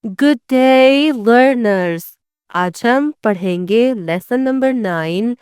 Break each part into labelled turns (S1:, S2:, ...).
S1: Good day learners. आज हम पढ़ेंगे lesson number 9।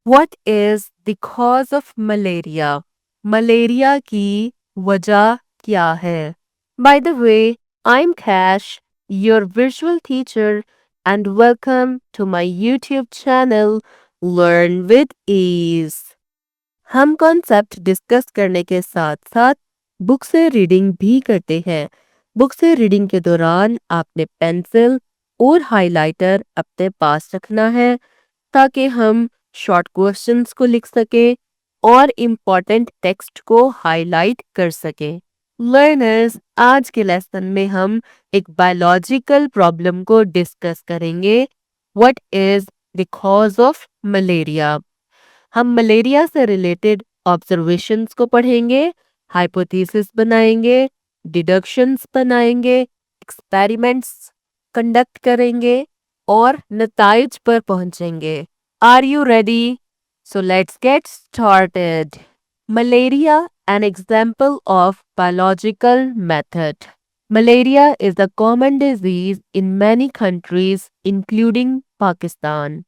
S1: What is the cause of malaria? Malaria की वजह क्या है? By the way, I am Kash, your visual teacher, and welcome to my YouTube channel learn with ease. हम concept discuss करने के साथ साथ बुक से रीडिंग भी करते हैं। बुक से रीडिंग के दौरान आपने पेंसिल और हाइलाइटर अपने पास रखना है ताकि हम शॉर्ट क्वेश्चंस को लिख सकें और इम्पोर्टेंट टेक्स्ट को हाईलाइट कर सकें। लर्नर्स, आज के लेसन में हम एक बायोलॉजिकल प्रॉब्लम को डिस्कस करेंगे। What is the cause of malaria? हम मलेरिया से रिलेटेड ऑब्जर्वेशंस को पढ़ेंगे, हाइपोथेसिस बनाएंगे, डिडक्शंस बनाएंगे, एक्सपेरिमेंट्स कंडक्ट करेंगे और नताइज पर पहुंचेंगे। Are you ready? So let's get started. Malaria, an example of biological method. Malaria is a common disease in many countries, including Pakistan.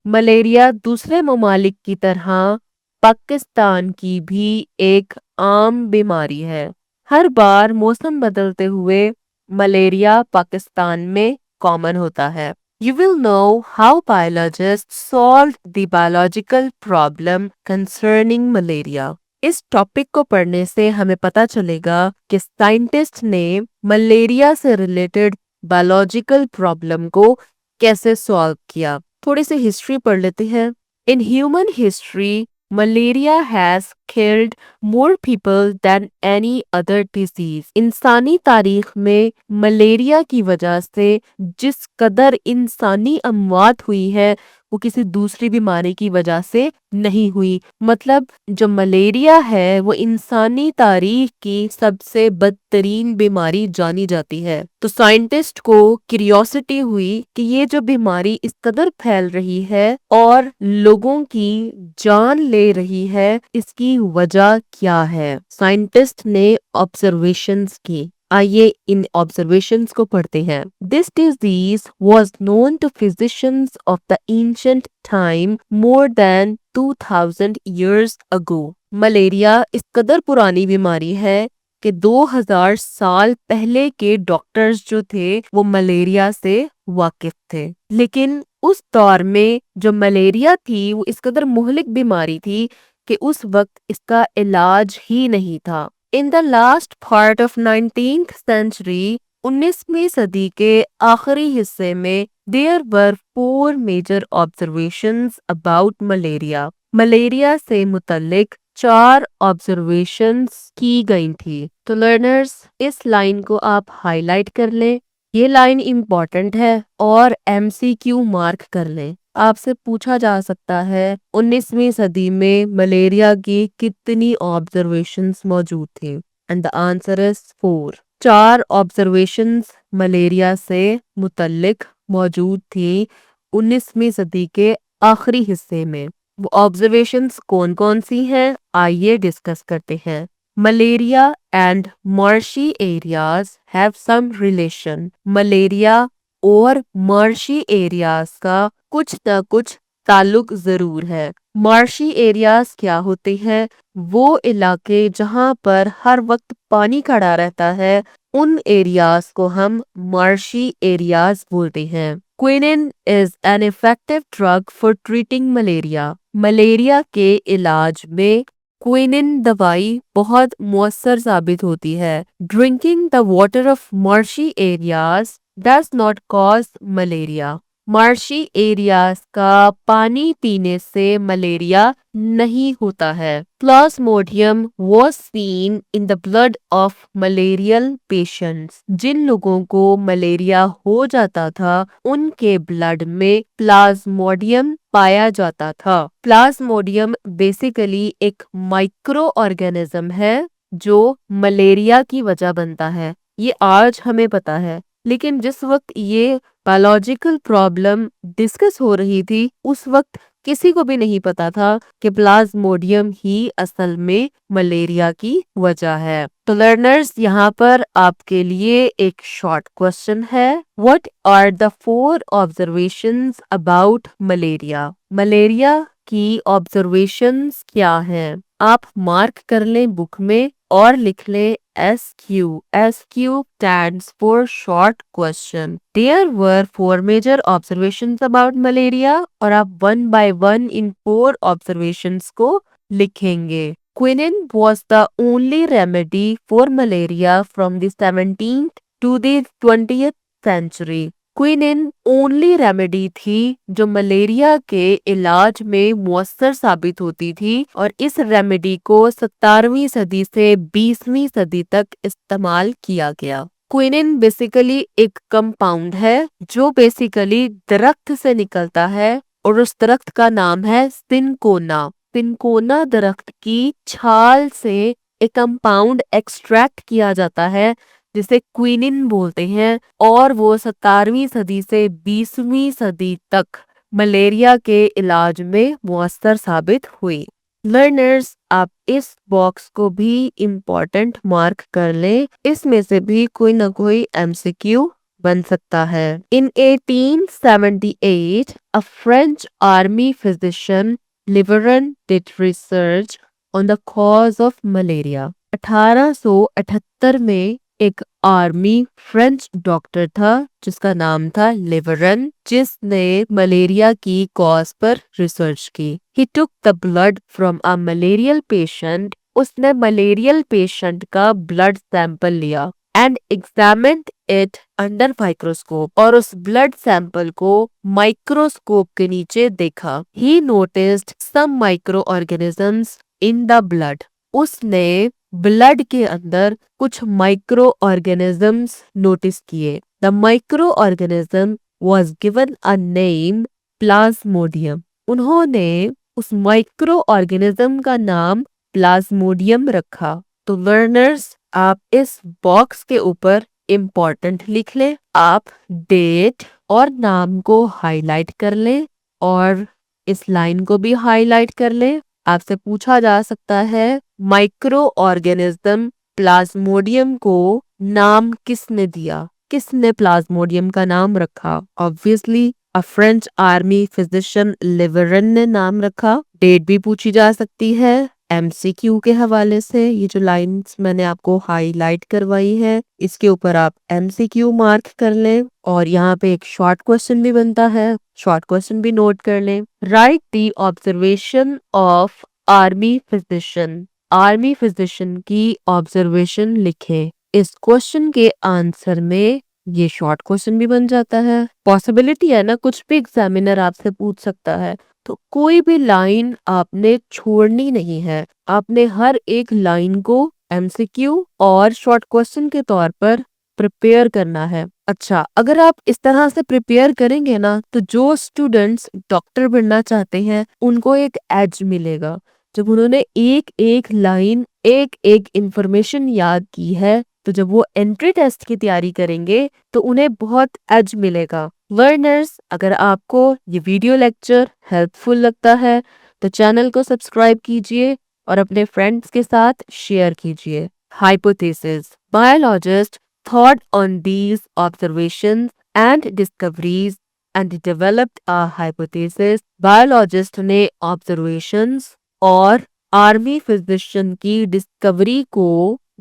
S1: Malaria दूसरे ममालिक की तरह पाकिस्तान की भी एक आम बीमारी है। हर बार मौसम बदलते हुए मलेरिया पाकिस्तान में कॉमन होता है। You will know how biologists solved the biological problem concerning malaria. इस टॉपिक को पढ़ने से हमें पता चलेगा कि साइंटिस्ट ने मलेरिया से रिलेटेड बायोलॉजिकल प्रॉब्लम को कैसे सॉल्व किया। थोड़ी सी हिस्ट्री पढ़ लेते हैं। In human history, malaria has killed more people than any other disease. इंसानी तारीख में मलेरिया की वजह से जिस कदर इंसानी अमवात हुई है वो किसी दूसरी बीमारी की वजह से नहीं हुई। मतलब जो मलेरिया है वो इंसानी तारीख की सबसे बदतरीन बीमारी जानी जाती है। तो साइंटिस्ट को क्यूरियोसिटी हुई कि ये जो बीमारी इस कदर फैल रही है और लोगों की जान ले रही है, इसकी वजह क्या है। साइंटिस्ट ने ऑब्जर्वेशंस की। आइए इन ऑब्जर्वेशंस को पढ़ते हैं। This disease was known to physicians of the ancient time more than 2000 years ago. Malaria इस कदर पुरानी बीमारी है कि 2000 साल पहले के डॉक्टर्स जो थे वो मलेरिया से वाकिफ थे। लेकिन उस दौर में जो मलेरिया थी वो इस कदर मुहलिक बीमारी थी कि उस वक्त इसका इलाज ही नहीं था। In the last part of 19th century, 19वीं सदी के आखिरी हिस्से में there were 4 major observations about malaria. Malaria से मुतल्लिक 4 ऑब्जर्वेशंस की गई थी। तो लर्नर्स, इस लाइन को आप हाईलाइट कर लें। ये लाइन इम्पॉर्टेंट है और MCQ मार्क कर लें। आपसे पूछा जा सकता है 19वीं सदी में मलेरिया की कितनी ऑब्जर्वेशंस मौजूद थी? And the answer is 4। 4 observations malaria से मुतल्लिक मौजूद थी 19वीं सदी के आखिरी हिस्से में। वो ऑब्जर्वेशंस कौन कौन सी हैं, आइए डिस्कस करते हैं। Malaria and marshy areas have some relation. Malaria और मार्शी एरियाज का कुछ न कुछ ताल्लुक जरूर है। मार्शी एरियाज क्या होते हैं? वो इलाके जहां पर हर वक्त पानी खड़ा रहता है, उन एरियाज को हम मार्शी एरियाज बोलते हैं। Quinine is an effective drug for treating malaria. Malaria के इलाज में क्विनिन दवाई बहुत मुअस्सर साबित होती है। Drinking the water of marshy areas does not cause malaria. Marshy areas का पानी पीने से मलेरिया नहीं होता है। Plasmodium was seen in the blood of malarial patients. जिन लोगों को मलेरिया हो जाता था उनके ब्लड में प्लाज्मोडियम पाया जाता था। प्लाज्मोडियम बेसिकली एक माइक्रो ऑर्गेनिज्म है जो मलेरिया की वजह बनता है। ये आज हमें पता है, लेकिन जिस वक्त ये बायोलॉजिकल प्रॉब्लम डिस्कस हो रही थी उस वक्त किसी को भी नहीं पता था कि प्लाज्मोडियम ही असल में मलेरिया की वजह है। तो लर्नर्स यहाँ पर आपके लिए एक शॉर्ट क्वेश्चन है। What are the 4 observations about malaria? Malaria की ऑब्जर्वेशंस क्या हैं? आप मार्क कर लें बुक में और लिख लें SQ. SQ stands for short question. There were 4 major observations about malaria और आप 1 by 1 इन 4 observations को लिखेंगे। Quinine was the only remedy for malaria from the 17th to the 20th century. Quinine only remedy थी जो malaria के इलाज में मुअस्सर साबित होती थी और इस रेमेडी को 17वीं सदी से 20वीं सदी तक इस्तेमाल किया गया। क्विनिन बेसिकली एक कंपाउंड है जो बेसिकली दरख्त से निकलता है और उस दरख्त का नाम है सिनकोना। सिनकोना दरख्त की छाल से एक कंपाउंड एक्सट्रैक्ट किया जाता है जिसे क्विनिन बोलते हैं और वो 17वीं सदी से 20वीं सदी तक मलेरिया के इलाज में मुअस्सर साबित हुई। लर्नर्स, आप इस बॉक्स को भी इम्पोर्टेंट मार्क कर लें, इसमें से भी कोई ना कोई MCQ बन सकता है। In 1878 a French army physician Laveran did research on the cause of malaria. 1878 में एक आर्मी फ्रेंच डॉक्टर था जिसका नाम था लिवरन, जिसने मलेरिया की कॉज पर रिसर्च की। He took the blood from a malarial patient. उसने मलेरियल पेशेंट का ब्लड सैंपल लिया and examined it under microscope और उस ब्लड सैंपल को माइक्रोस्कोप के नीचे देखा। He noticed some micro organisms in the blood. उसने ब्लड के अंदर कुछ माइक्रो ऑर्गेनिजम्स नोटिस किए। The micro organism was given a name plasmodium. उन्होंने उस माइक्रो ऑर्गेनिज्म का नाम प्लाज्मोडियम रखा। तो लर्नर्स, आप इस बॉक्स के ऊपर इम्पोर्टेंट लिख लें। आप डेट और नाम को हाईलाइट कर लें और इस लाइन को भी हाईलाइट कर लें। आपसे पूछा जा सकता है माइक्रो ऑर्गेनिज्म प्लाज्मोडियम को नाम किसने दिया? किसने प्लाज्मोडियम का नाम रखा? Obviously a French army physician Laveran ने नाम रखा। डेट भी पूछी जा सकती है MCQ के हवाले से। ये जो लाइंस मैंने आपको हाईलाइट करवाई है इसके ऊपर आप MCQ मार्क कर लें और यहाँ पे एक शॉर्ट क्वेश्चन भी बनता है, शॉर्ट क्वेश्चन भी नोट कर लें। Right the observation of army physician. Army physician की ऑब्जर्वेशन लिखें। इस क्वेश्चन के आंसर में ये शॉर्ट क्वेश्चन भी बन जाता है। पॉसिबिलिटी है ना, कुछ भी एग्जामिनर आपसे पूछ सकता है, तो कोई भी लाइन आपने छोड़नी नहीं है। आपने हर एक लाइन को MCQ और शॉर्ट क्वेश्चन के तौर पर प्रिपेयर करना है। अच्छा, अगर आप इस तरह से प्रिपेयर करेंगे ना तो जो स्टूडेंट्स डॉक्टर बनना चाहते हैं उनको एक एज मिलेगा। जब उन्होंने एक एक लाइन, एक एक इंफॉर्मेशन याद की है तो जब वो एंट्री टेस्ट की तैयारी करेंगे तो उन्हें बहुत एज मिलेगा। लर्नर्स, अगर आपको ये वीडियो लेक्चर हेल्पफुल लगता है तो चैनल को सब्सक्राइब कीजिए और अपने फ्रेंड्स के साथ शेयर कीजिए। Hypothesis. Biologist thought on these observations and discoveries and developed a hypothesis. Biologist ने ऑब्जर्वेशंस और आर्मी फिजिशियन की डिस्कवरी को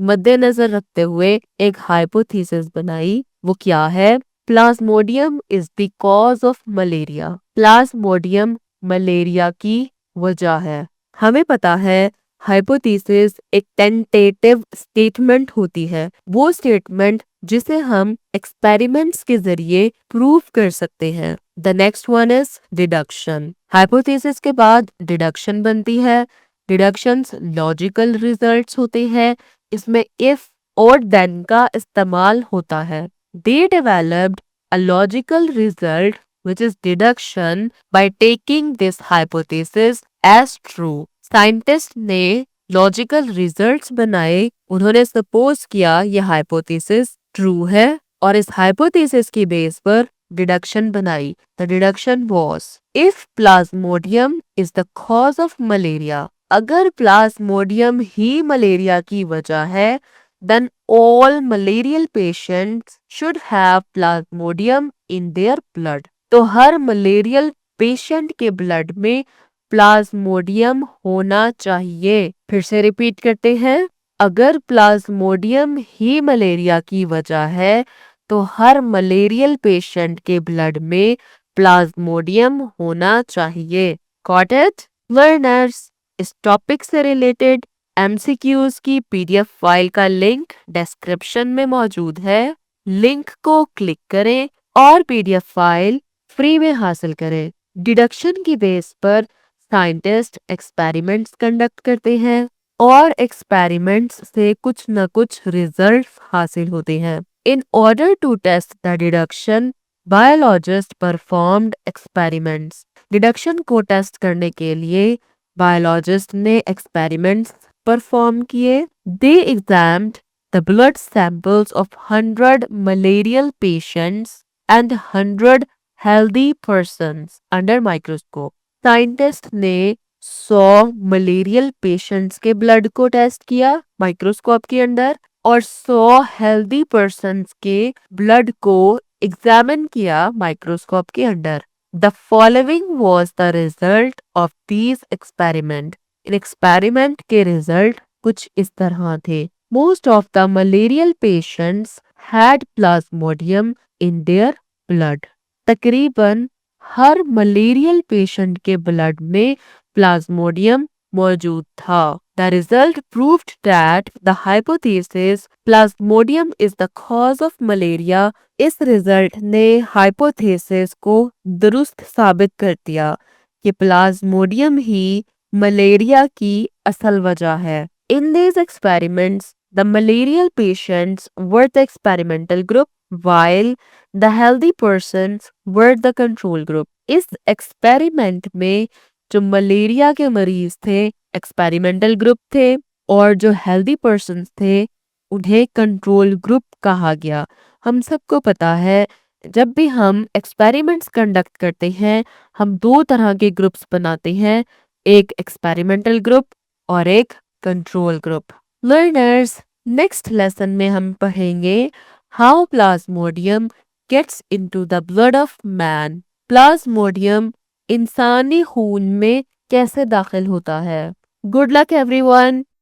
S1: मद्देनजर रखते हुए एक हाइपोथेसिस बनाई। वो क्या है? Plasmodium is the cause of malaria. Plasmodium malaria की वजह है। हमें पता है हाइपोथेसिस एक टेंटेटिव स्टेटमेंट होती है, वो स्टेटमेंट जिसे हम एक्सपेरिमेंट्स के जरिए प्रूव कर सकते हैं। The next one is deduction. Hypothesis के बाद डिडक्शन बनती है। डिडक्शंस लॉजिकल रिजल्ट्स होते हैं, इसमें इफ और देन का इस्तेमाल होता है। They developed a logical result which is deduction by taking this hypothesis as true. Scientist ने लॉजिकल रिजल्ट्स बनाए, उन्होंने सपोज किया यह हाइपोथेसिस ट्रू है और इस हाइपोथेसिस की बेस पर डिडक्शन बनाई। The deduction was if Plasmodium is the cause of malaria. अगर प्लाज्मोडियम ही मलेरिया की वजह है then all malarial patients should have plasmodium in their blood. तो हर मलेरियल पेशेंट के ब्लड में प्लाज्मोडियम होना चाहिए। फिर से रिपीट करते हैं, अगर प्लाज्मोडियम ही मलेरिया की वजह है तो हर मलेरियल पेशेंट के ब्लड में प्लाज्मोडियम होना चाहिए। Got it? लर्नर्स, इस टॉपिक से रिलेटेड एमसीक्यूज की पीडीएफ फाइल का लिंक डिस्क्रिप्शन में मौजूद है। लिंक को क्लिक करें और पीडीएफ फाइल फ्री में हासिल करें। डिडक्शन की बेस पर साइंटिस्ट एक्सपेरिमेंट्स कंडक्ट करते हैं और एक्सपेरिमेंट्स से कुछ न कुछ रिजल्ट्स हासिल होते हैं। In order to test the deduction, biologist performed experiments. Deduction को टेस्ट करने के लिए बायोलॉजिस्ट ने एक्सपेरिमेंट्स परफॉर्म किए। They examined the blood samples of 100 malarial patients and 100 healthy persons under microscope. Scientist ने 100 मलेरियल पेशेंट्स के ब्लड को test किया माइक्रोस्कोप के अंदर और 100 हेल्दी पर्सन्स के ब्लड को एग्जामिन किया माइक्रोस्कोप के अंदर। The following was the result of these experiment. In experiment के रिजल्ट कुछ इस तरह थे। Most of the malarial patients had Plasmodium in their blood. तकरीबन हर मलेरियल पेशेंट के ब्लड में प्लाज्मोडियम मौजूद था। The result proved that the hypothesis Plasmodium is the cause of malaria. इस रिजल्ट ने हाइपोथेसिस को दुरुस्त साबित कर दिया कि प्लाज्मोडियम ही मलेरिया की असल वजह है। इन these experiments, the malarial patients were the experimental group while the healthy persons were the control group. इस एक्सपेरिमेंट में जो मलेरिया के मरीज थे एक्सपेरिमेंटल ग्रुप थे और जो हेल्दी पर्सन्स थे उन्हें कंट्रोल ग्रुप कहा गया। हम सबको पता है जब भी हम एक्सपेरिमेंट्स कंडक्ट करते हैं हम दो तरह के ग्रुप्स बनाते हैं, एक एक्सपेरिमेंटल ग्रुप और एक control group. Learners, next lesson में हम पढ़ेंगे how plasmodium gets into the blood of man. Plasmodium इंसानी खून में कैसे दाखिल होता है। Good luck everyone.